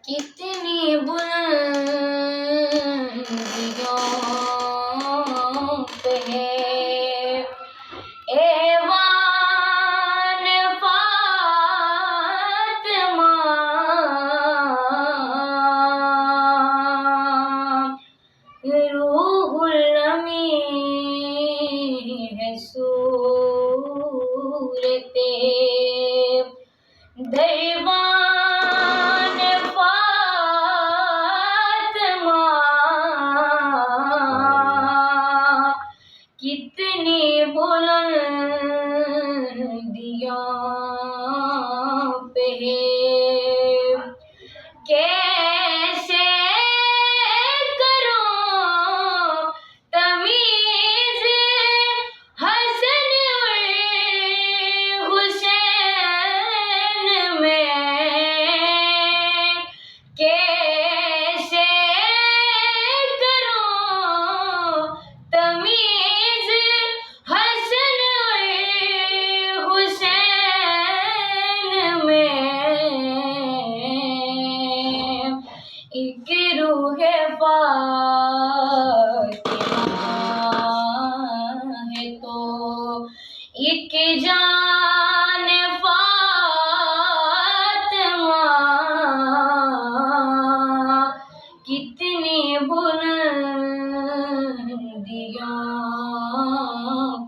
کتنی بلندیوں پہ ہے ایوان فاطمہ، روح الامین ہے صورت دیوان فاطمہ، کتنی بلندیوں پہ ہے، کیسے کروں تمیز حسن اور حسین میں، کیسے کروں تمیز حسن اور حسین میں، ایک روح فاطمہ ہے تو ایک جان فاطمہ، کتنی بلندیوں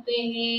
پہ ہے۔